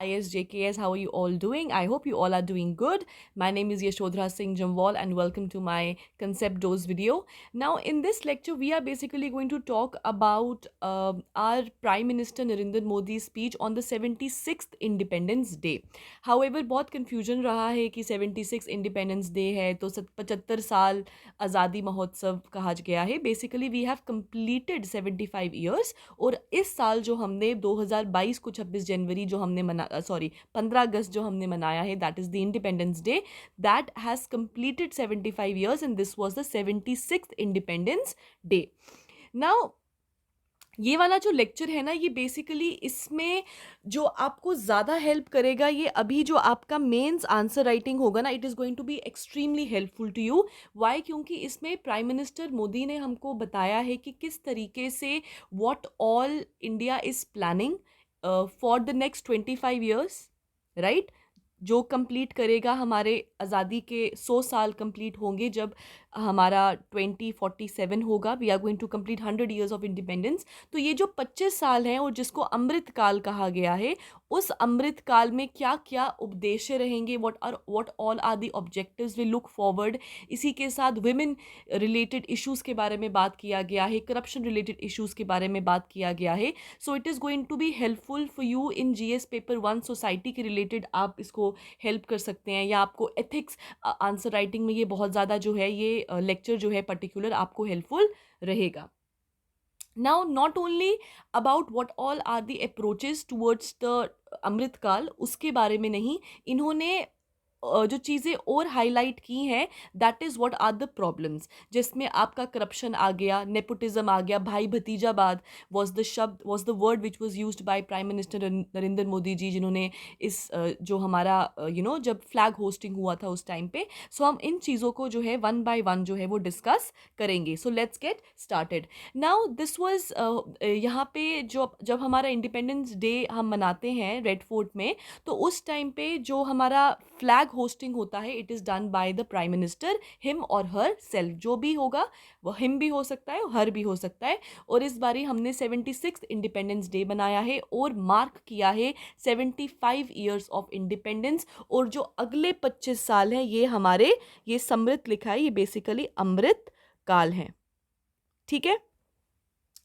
ISJKS, how are you all doing? I hope you all are doing good. My name is Yashodhara Singh Jamwal and welcome to my concept dose video. Now in this lecture we are basically going to talk about our Prime Minister Narendra Modi's speech on the 76th Independence Day. However, बहुत confusion रहा है कि 76 Independence Day है तो 75 साल आज़ादी महोत्सव कहा गया है. Basically we have completed 75 years और इस साल जो हमने 2022 को 26 जनवरी जो हमने 15 अगस्त जो हमने मनाया है, that is the independence day, that has completed 75 years and this was the 76th independence day. Now ये वाला जो लेक्चर है ना, ये बेसिकली इसमें जो आपको ज़्यादा हेल्प करेगा, ये अभी जो आपका मेंस आंसर राइटिंग होगा ना, it is going to be extremely helpful to you. Why? क्योंकि इसमें प्राइम मिनिस्टर मोदी ने हमको बताया है कि किस तरीके से what all India is planning for the next 25 years, right, जो कंप्लीट करेगा हमारे आज़ादी के 100 साल कंप्लीट होंगे जब हमारा 2047 होगा. We are going to complete 100 years of independence. तो ये जो 25 साल हैं और जिसको अमृत काल कहा गया है, उस अमृत काल में क्या क्या उद्देश्य रहेंगे, what all are the objectives we look forward. इसी के साथ विमेन रिलेटेड इश्यूज़ के बारे में बात किया गया है, करप्शन रिलेटेड इश्यूज़ के बारे में बात किया गया है. So it is going to be helpful for you in GS paper 1 society के रिलेटेड. आप इसको हेल्प कर सकते हैं, या आपको एथिक्स आंसर राइटिंग में ये बहुत ज़्यादा जो है ये लेक्चर जो है पर्टिकुलर आपको हेल्पफुल रहेगा. Now, not only about what all are the approaches towards the अमृत काल, उसके बारे में नहीं, इन्होंने जो चीज़ें और हाईलाइट की हैं, that is what are the problems, जिसमें आपका करप्शन आ गया, नेपोटिज्म आ गया, भाई भतीजावाद was the word which was used by prime minister Narendra Modi ji, जिन्होंने इस जो हमारा जब फ्लैग होस्टिंग हुआ था उस टाइम पे. सो हम इन चीज़ों को जो है वन बाय वन जो है वो डिस्कस करेंगे. So let's get started. Now this was यहाँ पे जब हमारा इंडिपेंडेंस डे हम मनाते हैं रेड फोर्ट में, तो उस टाइम पे जो हमारा फ्लैग होस्टिंग होता है, it is done by the prime minister, him और हर सेल्फ. जो भी होगा वो हिम भी हो सकता है, हर भी हो सकता है. और इस बारी हमने 76 इंडिपेंडेंस डे बनाया है और मार्क किया है 75 ईयर्स ऑफ इंडिपेंडेंस. और जो अगले 25 साल हैं ये हमारे, ये समृत लिखा है, ये बेसिकली अमृत काल हैं. ठीक है.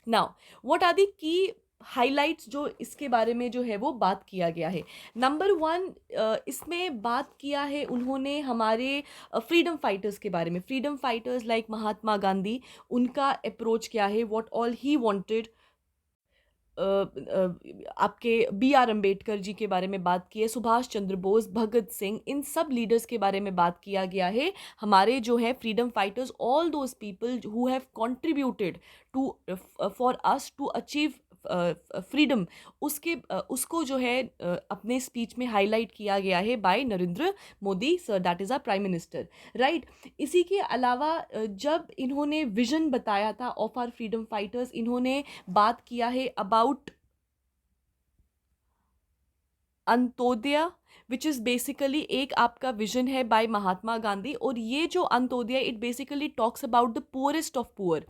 नाउ व्हाट आर दी की हाइलाइट्स जो इसके बारे में जो है वो बात किया गया है. नंबर 1, इसमें बात किया है उन्होंने हमारे फ्रीडम फाइटर्स के बारे में. Freedom fighters like Mahatma Gandhi, उनका अप्रोच क्या है, व्हाट ऑल ही वांटेड. आपके BR अम्बेडकर जी के बारे में बात की है, सुभाष चंद्र बोस, भगत सिंह, इन सब लीडर्स के बारे में बात किया गया है. हमारे जो है freedom fighters, all those people who have contributed to for us to achieve freedom, उसको जो है अपने स्पीच में हाईलाइट किया गया है by Narendra Modi sir, that is our prime minister, right. इसी के अलावा जब इन्होंने विजन बताया था ऑफ आवर फ्रीडम फाइटर्स, इन्होंने बात किया है about Antyodaya, which is basically एक आपका विजन है बाय महात्मा गांधी. और ये जो Antyodaya, it basically talks about the poorest of poor.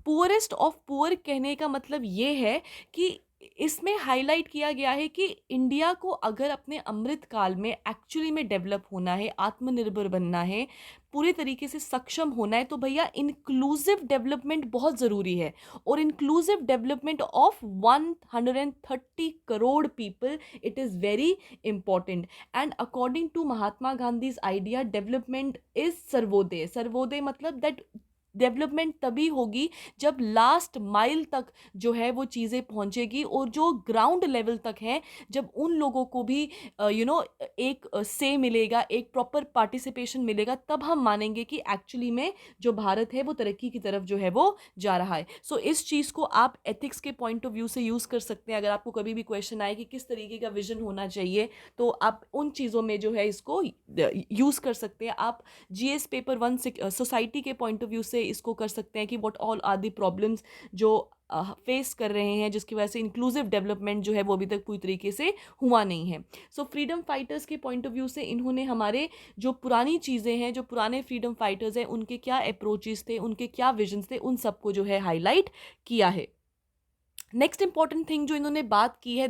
Poorest of poor कहने का मतलब ये है कि इसमें हाईलाइट किया गया है कि इंडिया को अगर अपने अमृत काल में एक्चुअली में डेवलप होना है, आत्मनिर्भर बनना है, पूरे तरीके से सक्षम होना है, तो भैया इंक्लूसिव डेवलपमेंट बहुत ज़रूरी है. और inclusive development of 130 crore people, it is very important. And according to Mahatma Gandhi's idea, development is Sarvodaya. Sarvodaya मतलब दैट डेवलपमेंट तभी होगी जब लास्ट माइल तक जो है वो चीज़ें पहुंचेगी, और जो ग्राउंड लेवल तक है, जब उन लोगों को भी एक से मिलेगा, एक प्रॉपर पार्टिसिपेशन मिलेगा, तब हम मानेंगे कि एक्चुअली में जो भारत है वो तरक्की की तरफ जो है वो जा रहा है. सो इस चीज़ को आप एथिक्स के पॉइंट ऑफ व्यू से यूज़ कर सकते हैं. अगर आपको कभी भी क्वेश्चन आए कि किस तरीके का विजन होना चाहिए, तो आप उन चीज़ों में जो है इसको यूज़ कर सकते हैं. आप GS पेपर 1 सोसाइटी के पॉइंट ऑफ व्यू से इसको कर सकते हैं कि what all are the problems जो फेस कर रहे हैं, जिसकी वजह से इंक्लूसिव डेवलपमेंट जो है वो अभी तक पूरी तरीके से हुआ नहीं है. सो फ्रीडम फाइटर्स के पॉइंट ऑफ व्यू से इन्होंने हमारे जो पुरानी चीज़ें हैं, जो पुराने फ्रीडम फाइटर्स हैं, उनके क्या अप्रोचेस थे, उनके क्या विजन्स थे, उन सबको जो है हाईलाइट किया है. नेक्स्ट इंपॉर्टेंट थिंग जो इन्होंने बात की है,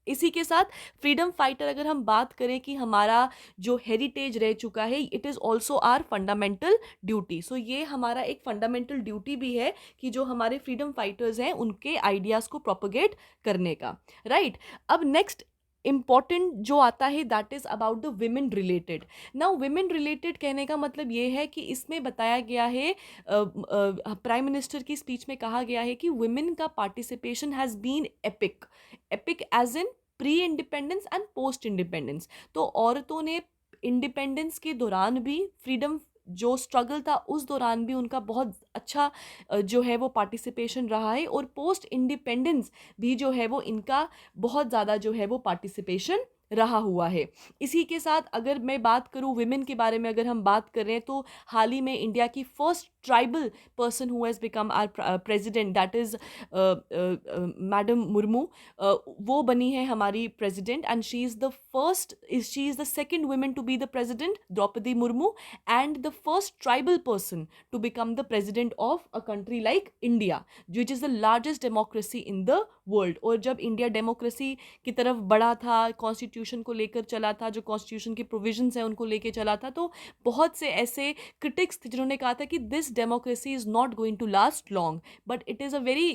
इसी के साथ फ्रीडम फाइटर अगर हम बात करें कि हमारा जो हेरिटेज रह चुका है, it is also our fundamental duty. So ये हमारा एक फंडामेंटल ड्यूटी भी है कि जो हमारे फ्रीडम फाइटर्स हैं उनके आइडियाज़ को प्रोपोगेट करने का, राइट। अब नेक्स्ट इम्पॉर्टेंट जो आता है that is about the women related. Now women related कहने का मतलब ये है कि इसमें बताया गया है, प्राइम मिनिस्टर की स्पीच में कहा गया है कि वुमेन का participation has been epic, epic as in pre independence and post independence. तो औरतों ने इंडिपेंडेंस के दौरान भी, फ्रीडम जो स्ट्रगल था उस दौरान भी उनका बहुत अच्छा जो है वो पार्टिसिपेशन रहा है, और पोस्ट इंडिपेंडेंस भी जो है वो इनका बहुत ज़्यादा जो है वो पार्टिसिपेशन रहा हुआ है। इसी के साथ अगर मैं बात करूं विमेन के बारे में, अगर हम बात कर रहे हैं तो हाल ही में इंडिया की first tribal person who has become our president that is madam Murmu, वो बनी है हमारी president, and she is the first, she is the second women to be the president, Draupadi Murmu, and the first tribal person to become the president of a country like India, which is the largest democracy in the world। और जब India democracy की तरफ बढ़ा था, constitution को लेकर चला था, जो कॉन्स्टिट्यूशन के प्रोविजंस हैं उनको लेकर चला था, तो बहुत से ऐसे क्रिटिक्स थे जिन्होंने कहा था कि this democracy is not going to last long, but it is a very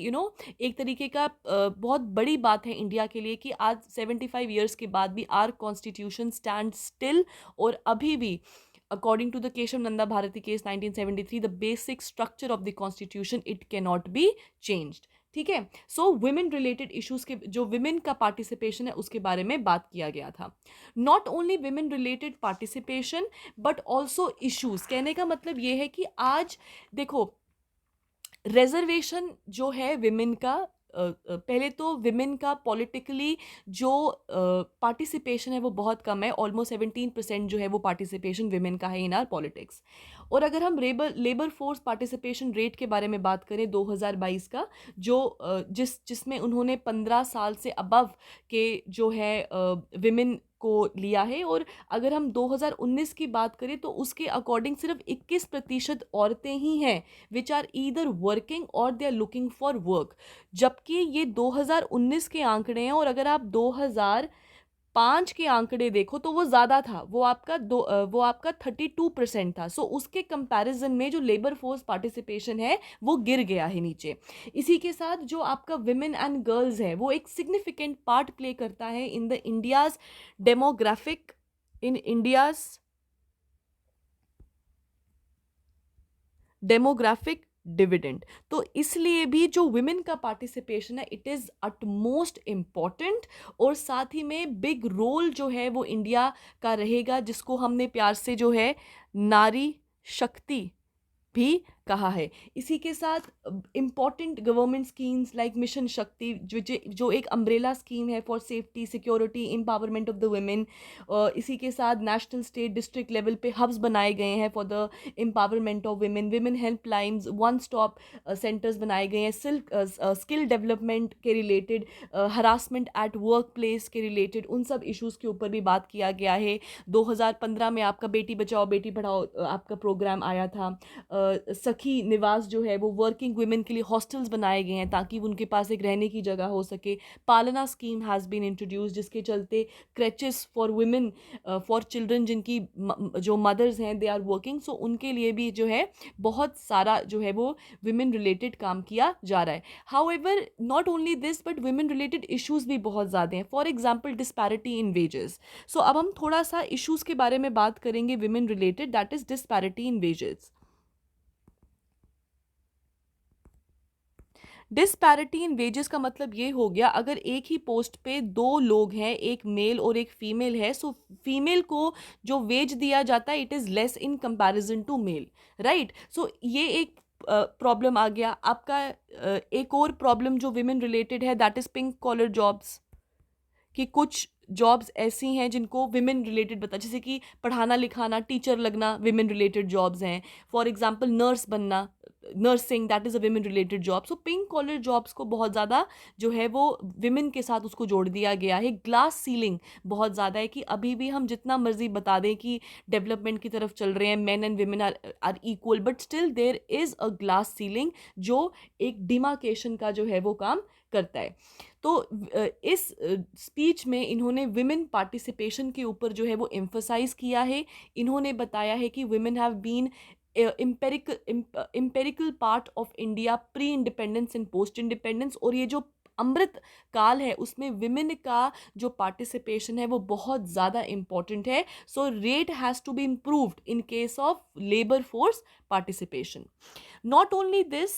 एक तरीके का बहुत बड़ी बात है इंडिया के लिए कि आज 75 ईयर्स के बाद भी आर कॉन्स्टिट्यूशन स्टैंड स्टिल, और अभी भी according to the Keshav Nanda Bharati case 1973, the basic structure of the constitution, it cannot be changed। ठीक है। सो वुमेन रिलेटेड इश्यूज के जो विमेन का पार्टिसिपेशन है उसके बारे में बात किया गया था। Not only women related participation but also issues. कहने का मतलब ये है कि आज देखो, रिजर्वेशन जो है विमेन का, पहले तो विमेन का पॉलिटिकली जो पार्टिसिपेशन है वो बहुत कम है, ऑलमोस्ट 17% जो है वो पार्टिसिपेशन विमेन का है इन आर पॉलिटिक्स। और अगर हम लेबर फोर्स पार्टिसिपेशन रेट के बारे में बात करें 2022 का, जो जिसमें उन्होंने 15 साल से अबव के जो है विमेन को लिया है, और अगर हम 2019 की बात करें तो उसके अकॉर्डिंग सिर्फ 21% औरतें ही हैं which are either working or they are looking for work, जबकि ये 2019 के आंकड़े हैं। और अगर आप 2005 के आंकड़े देखो तो वो ज़्यादा था, वो आपका 32% था। सो उसके कंपैरिजन में जो लेबर फोर्स पार्टिसिपेशन है वो गिर गया है नीचे। इसी के साथ जो आपका विमेन एंड गर्ल्स है वो एक सिग्निफिकेंट पार्ट प्ले करता है in the India's demographic, in India's demographic dividend. तो इसलिए भी जो विमेन का पार्टिसिपेशन है इट इज़ अटमोस्ट इम्पॉर्टेंट, और साथ ही में बिग रोल जो है वो इंडिया का रहेगा, जिसको हमने प्यार से जो है नारी शक्ति भी कहा है। इसी के साथ important government schemes like mission शक्ति, जो एक अम्ब्रेला स्कीम है for safety security empowerment of the women. इसी के साथ नेशनल स्टेट डिस्ट्रिक्ट लेवल पे हब्स बनाए गए हैं for the empowerment of women, women helplines, one stop centres बनाए गए हैं, स्किल डेवलपमेंट के related, harassment at work place के रिलेटेड, उन सब इश्यूज़ के ऊपर भी बात किया गया है। 2015 में आपका बेटी बचाओ बेटी पढ़ाओ आपका प्रोग्राम आया था। सखी निवास जो है वो वर्किंग वुमेन के लिए हॉस्टल्स बनाए गए हैं ताकि उनके पास एक रहने की जगह हो सके। पालना स्कीम हैज़ बीन इंट्रोड्यूस, जिसके चलते क्रेचेस फॉर वुमेन फॉर चिल्ड्रन जिनकी जो मदर्स हैं दे आर वर्किंग, सो उनके लिए भी जो है बहुत सारा जो है वो वुमेन रिलेटेड काम किया जा रहा है। However not only this but women related issues भी बहुत ज़्यादा हैं, for example disparity in wages. So अब हम थोड़ा सा इश्यूज़ के बारे में बात करेंगे women related, that is disparity in wages. Disparity in wages का मतलब ये हो गया, अगर एक ही पोस्ट पे दो लोग हैं, एक मेल और एक फीमेल है, सो फीमेल को जो वेज दिया जाता है it is less in comparison to male, right. So ये एक प्रॉब्लम आ गया आपका। एक और प्रॉब्लम जो विमेन रिलेटेड है that is pink collar jobs, कि कुछ जॉब्स ऐसी हैं जिनको विमेन रिलेटेड बता, जैसे कि पढ़ाना लिखाना, टीचर लगना विमेन रिलेटेड जॉब्स हैं। फॉर एग्जांपल नर्स बनना, nursing that is a women related job. So pink collar jobs को बहुत ज़्यादा जो है वो विमेन के साथ उसको जोड़ दिया गया है। ग्लास सीलिंग बहुत ज़्यादा है कि अभी भी हम जितना मर्जी बता दें कि डेवलपमेंट की तरफ चल रहे हैं, men and women are equal, but still there is a glass ceiling जो एक डिमार्केशन का जो है वो काम करता है। तो इस स्पीच में इन्होंने विमेन पार्टिसिपेशन के ऊपर जो है वो एम्फसाइज किया है। इन्होंने बताया है कि women have been empirical part of India pre independence and post independence, और ये जो अमृत काल है उसमें विमेन का जो पार्टिसिपेशन है वो बहुत ज़्यादा इम्पॉर्टेंट है। So rate has to be improved in case of labour force participation. Not only this,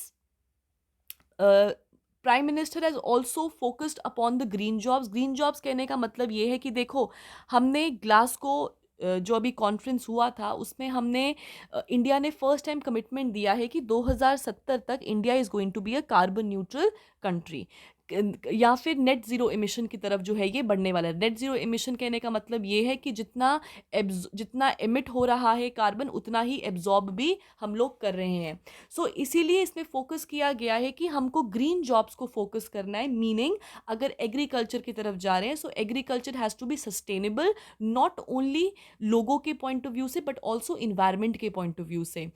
prime minister has also focused upon the green jobs. Green jobs कहने का मतलब ये है कि देखो, हमने ग्लासगो जो अभी कॉन्फ्रेंस हुआ था उसमें हमने इंडिया ने फर्स्ट टाइम कमिटमेंट दिया है कि 2070 तक India is going to be a carbon neutral country, या फिर नेट ज़ीरो एमिशन की तरफ जो है ये बढ़ने वाला है। नेट ज़ीरो एमिशन कहने का मतलब ये है कि जितना एमिट हो रहा है कार्बन उतना ही एब्जॉर्ब भी हम लोग कर रहे हैं। सो इसीलिए इसमें फोकस किया गया है कि हमको ग्रीन जॉब्स को फोकस करना है। मीनिंग अगर एग्रीकल्चर की तरफ जा रहे हैं, so agriculture has to be sustainable, not only लोगों के पॉइंट ऑफ व्यू से बट ऑल्सो इन्वायरमेंट के पॉइंट ऑफ व्यू से।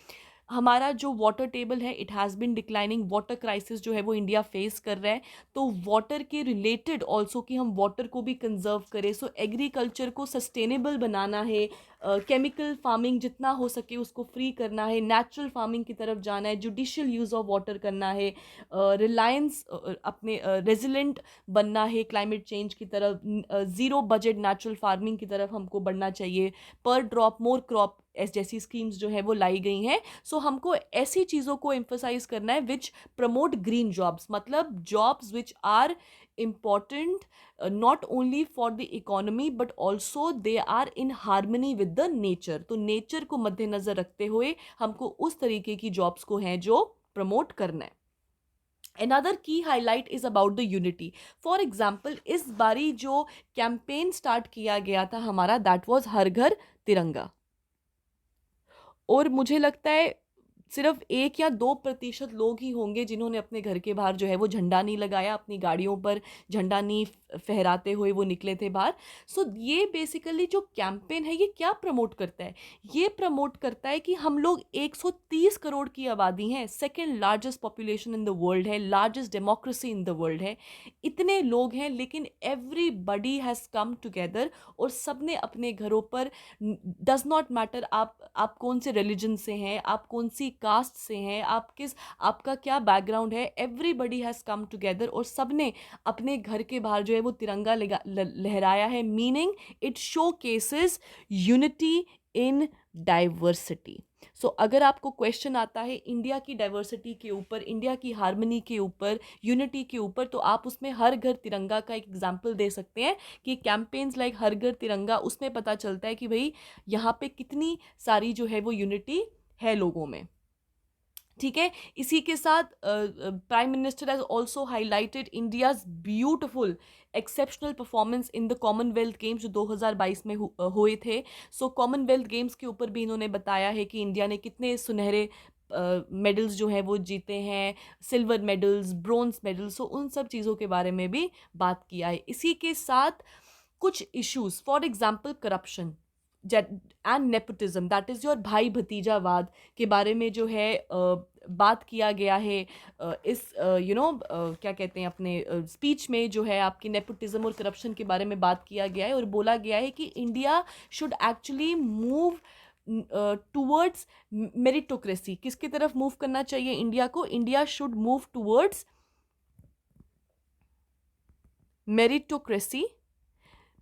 हमारा जो वाटर टेबल है it has been declining, water crisis जो है वो इंडिया फेस कर रहा है, तो वाटर के रिलेटेड ऑल्सो कि हम वाटर को भी कंजर्व करें। सो एग्रीकल्चर को सस्टेनेबल बनाना है, केमिकल फार्मिंग जितना हो सके उसको फ्री करना है, नेचुरल फार्मिंग की तरफ जाना है, जुडिशियल यूज़ ऑफ वाटर करना है, रिलायंस अपने रेजिलेंट बनना है क्लाइमेट चेंज की तरफ, ज़ीरो बजट नेचुरल फार्मिंग की तरफ हमको बढ़ना चाहिए, पर ड्रॉप मोर क्रॉप एस जैसी स्कीम्स जो है वो लाई गई हैं। सो हमको ऐसी चीज़ों को एम्फसाइज करना है विच प्रमोट ग्रीन जॉब्स, मतलब jobs which are important not only for the economy but also they are in harmony with the nature। तो नेचर को मद्देनजर रखते हुए हमको उस तरीके की जॉब्स को हैं जो प्रमोट करना है। Another key highlight is about the unity। For example, इस बारी जो कैंपेन स्टार्ट किया गया था हमारा, दैट वाज हर घर तिरंगा, और मुझे लगता है सिर्फ 1 या 2% लोग ही होंगे जिन्होंने अपने घर के बाहर जो है वो झंडा नहीं लगाया, अपनी गाड़ियों पर झंडा नहीं फहराते हुए वो निकले थे बाहर। सो ये बेसिकली जो कैंपेन है ये क्या प्रमोट करता है? ये प्रमोट करता है कि हम लोग 130 करोड़ की आबादी हैं, second largest population in the world है, largest democracy in the world है, इतने लोग हैं लेकिन एवरीबडी हैज़ कम टुगेदर, और सब ने अपने घरों पर, डज नॉट मैटर आप कौन से रिलीजन से हैं, आप कौन सी कास्ट से हैं, आपका क्या बैकग्राउंड है, एवरीबडी हैज़ कम टुगेदर और सब ने अपने घर के बाहर जो है वो तिरंगा लहराया है। Meaning it showcases unity in diversity. So अगर आपको क्वेश्चन आता है इंडिया की डाइवर्सिटी के ऊपर, इंडिया की हार्मनी के ऊपर, यूनिटी के ऊपर, तो आप उसमें हर घर तिरंगा का एक एग्जाम्पल दे सकते हैं कि कैंपेन्स लाइक हर घर तिरंगा, उसमें पता चलता है कि भाई यहाँ पे कितनी सारी जो है वो यूनिटी है लोगों में। ठीक है, इसी के साथ prime minister has also highlighted India's beautiful exceptional performance in the Commonwealth games जो 2022 में हुए थे। सो कॉमनवेल्थ गेम्स के ऊपर भी इन्होंने बताया है कि इंडिया ने कितने सुनहरे मेडल्स जो हैं वो जीते हैं, सिल्वर मेडल्स, ब्रोंज मेडल्स, सो उन सब चीज़ों के बारे में भी बात किया है। इसी के साथ कुछ issues, for example corruption and nepotism, that is your भाई भतीजावाद के बारे में जो है बात किया गया है। इस क्या कहते हैं अपने स्पीच में जो है आपकी नेपोटिज्म और करप्शन के बारे में बात किया गया है, और बोला गया है कि India should actually move towards meritocracy. किसकी तरफ मूव करना चाहिए इंडिया को? India should move towards meritocracy,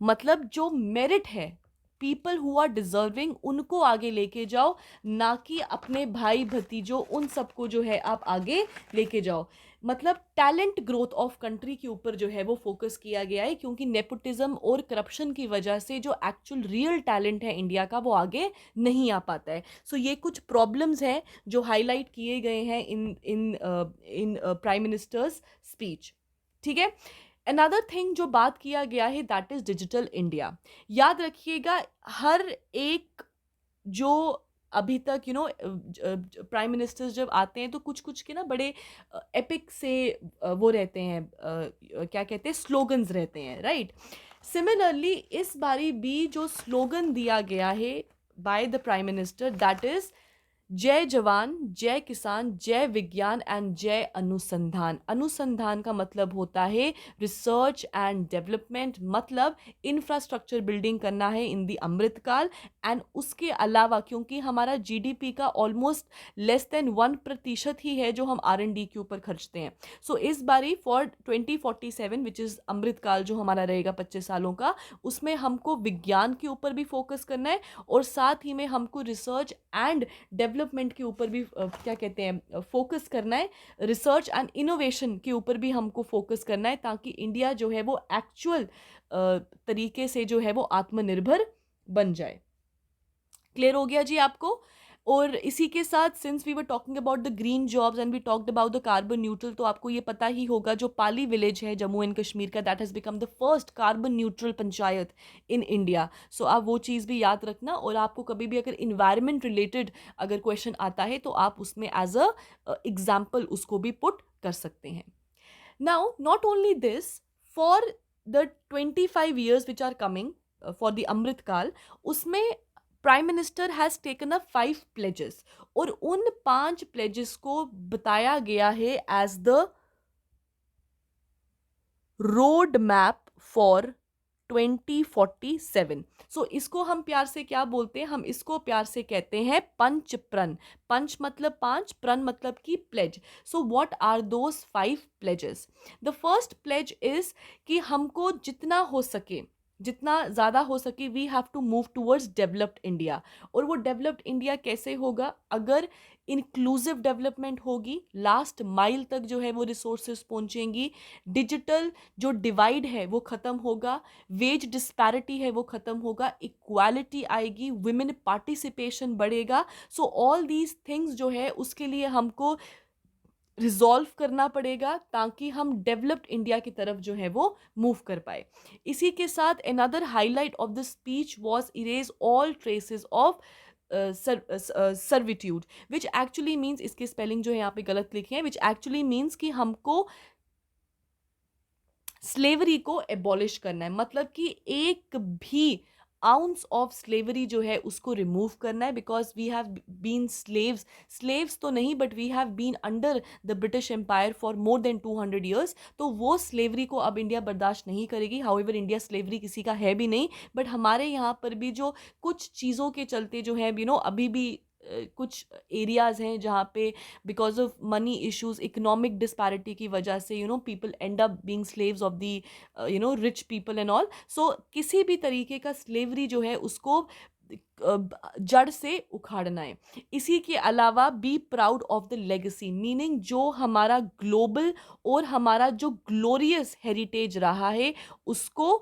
मतलब जो मेरिट है, पीपल हु आर डिजर्विंग उनको आगे लेके जाओ, ना कि अपने भाई भतीजों उन सबको जो है आप आगे लेके जाओ। मतलब टैलेंट ग्रोथ ऑफ कंट्री के ऊपर जो है वो फोकस किया गया है, क्योंकि नेपोटिज्म और करप्शन की वजह से जो एक्चुअल रियल टैलेंट है इंडिया का वो आगे नहीं आ पाता है। सो ये कुछ प्रॉब्लम्स हैं जो हाईलाइट किए गए हैं इन इन इन प्राइम मिनिस्टर्स स्पीच। ठीक है, अनदर थिंग जो बात किया गया है दैट इज़ डिजिटल इंडिया। याद रखिएगा, हर एक जो अभी तक प्राइम मिनिस्टर्स जब आते हैं तो कुछ कुछ के ना बड़े एपिक से वो रहते हैं, क्या कहते हैं, स्लोगन्स रहते हैं, राइट। सिमिलरली इस बारी भी जो स्लोगन दिया गया है by the prime minister that is जय जवान, जय किसान, जय विज्ञान एंड जय अनुसंधान। अनुसंधान का मतलब होता है रिसर्च एंड डेवलपमेंट, मतलब इंफ्रास्ट्रक्चर बिल्डिंग करना है इन दी अमृतकाल। एंड उसके अलावा क्योंकि हमारा जीडीपी का ऑलमोस्ट लेस देन 1% ही है जो हम R&D के ऊपर खर्चते हैं। सो इस बारी फॉर 2047 विच इज़ अमृतकाल जो हमारा रहेगा 25 सालों का, उसमें हमको विज्ञान के ऊपर भी फोकस करना है और साथ ही में हमको रिसर्च एंड डेवलपमेंट के ऊपर भी क्या कहते हैं फोकस करना है। रिसर्च एंड इनोवेशन के ऊपर भी हमको फोकस करना है ताकि इंडिया जो है वो एक्चुअल तरीके से जो है वो आत्मनिर्भर बन जाए। क्लियर हो गया जी आपको? और इसी के साथ since we were talking about the green jobs and we talked about the carbon neutral, तो आपको ये पता ही होगा जो पाली विलेज है जम्मू एंड कश्मीर का, that has become the first carbon neutral panchayat in India. So आप वो चीज़ भी याद रखना, और आपको कभी भी अगर इन्वायरमेंट रिलेटेड अगर क्वेश्चन आता है तो आप उसमें एज अ एग्जाम्पल उसको भी पुट कर सकते हैं। Now not only this, for the 25 years which are coming for the Amritkaal, उसमें prime minister has taken up 5 pledges, और उन 5 प्लेजेस को बताया गया है as the road map for 2047। So इसको हम प्यार से क्या बोलते हैं? हम इसको प्यार से कहते हैं पंच प्रण। पंच मतलब 5, प्रण मतलब कि pledge. So what are those 5 pledges? The first pledge is कि हमको जितना हो सके, जितना ज़्यादा हो सके, we have to move towards developed India. और वो डेवलप्ड इंडिया कैसे होगा? अगर इंक्लूसिव डेवलपमेंट होगी, लास्ट माइल तक जो है वो रिसोर्सेज पहुंचेंगी, डिजिटल जो डिवाइड है वो ख़त्म होगा, वेज डिस्पैरिटी है वो ख़त्म होगा, इक्वालिटी आएगी, वुमेन पार्टिसिपेशन बढ़ेगा। सो ऑल दीज थिंग्स जो है उसके लिए हमको रिजॉल्व करना पड़ेगा ताकि हम डेवलप्ड इंडिया की तरफ जो है वो मूव कर पाए। इसी के साथ another highlight of the speech was erase all traces of servitude, which actually means, इसके स्पेलिंग जो है यहाँ पे गलत लिखे हैं, विच एक्चुअली मीन्स कि हमको स्लेवरी को एबॉलिश करना है, मतलब कि एक भी आउंस ऑफ स्लेवरी जो है उसको रिमूव करना है, because we have been slaves, slaves तो नहीं but we have been under the British empire for more than 200 years। तो वो स्लेवरी को अब इंडिया बर्दाश्त नहीं करेगी। हाउएवर इंडिया स्लेवरी किसी का है भी नहीं, बट हमारे यहाँ पर भी जो कुछ चीज़ों के चलते जो है अभी भी कुछ एरियाज़ हैं जहाँ पे because of money issues, economic disparity की वजह से people end up being slaves of the rich people and all. So किसी भी तरीके का स्लेवरी जो है उसको जड़ से उखाड़ना है। इसी के अलावा B proud of the legacy, meaning जो हमारा ग्लोबल और हमारा जो ग्लोरियस हेरिटेज रहा है उसको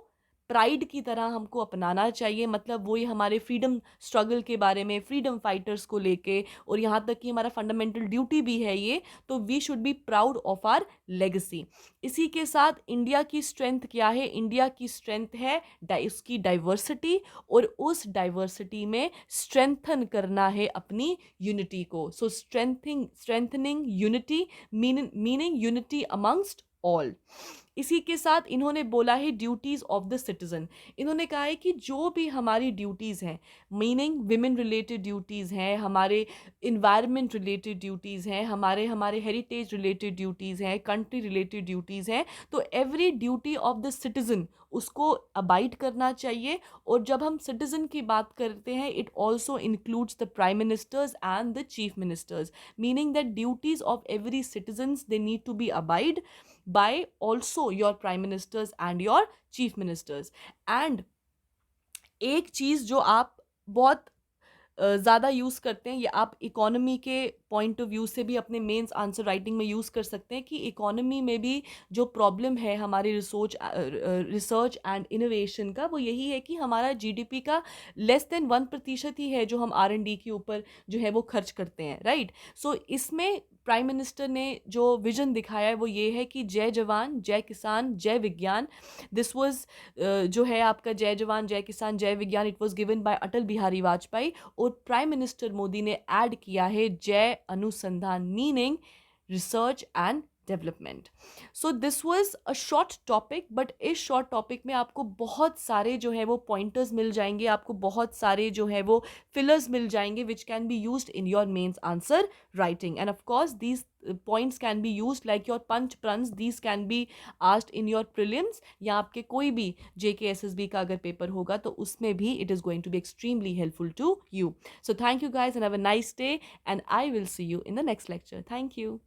प्राइड की तरह हमको अपनाना चाहिए। मतलब वही हमारे फ्रीडम स्ट्रगल के बारे में, फ्रीडम फाइटर्स को लेके, और यहाँ तक कि हमारा फंडामेंटल ड्यूटी भी है ये, तो we should be proud of our legacy. इसी के साथ इंडिया की स्ट्रेंथ क्या है? इंडिया की स्ट्रेंथ है उसकी डाइवर्सिटी, और उस डाइवर्सिटी में स्ट्रेंथन करना है अपनी यूनिटी को। So strengthening unity, meaning unity amongst all. इसी के साथ इन्होंने बोला है ड्यूटीज ऑफ द सिटीजन। इन्होंने कहा है कि जो भी हमारी ड्यूटीज हैं, मीनिंग विमेन रिलेटेड ड्यूटीज हैं, हमारे इन्वायरमेंट रिलेटेड ड्यूटीज हैं, हमारे हमारे हेरिटेज रिलेटेड ड्यूटीज हैं, कंट्री रिलेटेड ड्यूटीज हैं, तो every duty of the citizen उसको अबाइड करना चाहिए। और जब हम सिटीजन की बात करते हैं, it also includes the prime ministers and the chief ministers, meaning that duties of every citizens they need to be abide by also your prime ministers and your chief ministers। and एक चीज़ जो आप बहुत ज़्यादा use करते हैं, ये आप economy के पॉइंट ऑफ व्यू से भी अपने मेंस आंसर राइटिंग में यूज़ कर सकते हैं, कि इकोनॉमी में भी जो प्रॉब्लम है हमारी रिसर्च एंड इनोवेशन का, वो यही है कि हमारा जीडीपी का लेस देन 1% ही है जो हम R&D के ऊपर जो है वो खर्च करते हैं, राइट। सो इसमें प्राइम मिनिस्टर ने जो विजन दिखाया है वो ये है कि जय जवान, जय किसान, जय विज्ञान। दिस वाज जो है आपका जय जवान, जय किसान, जय विज्ञान, it was given by Atal Bihari Vajpayee, और प्राइम मिनिस्टर मोदी ने ऐड किया है जय अनुसंधान, meaning research and development. So this was a short topic, but इस शॉर्ट टॉपिक में आपको बहुत सारे जो है वो पॉइंटर्स मिल जाएंगे, आपको बहुत सारे जो है वो फिलर्स मिल जाएंगे which can be used in your mains answer writing. And of course these points can be used like your punch pruns, these can be asked in your prelims या आपके कोई भी JKSSB का अगर पेपर होगा तो उसमें भी it is going to be extremely helpful to you. So thank you guys and have a nice day, and I will see you in the next lecture. Thank you.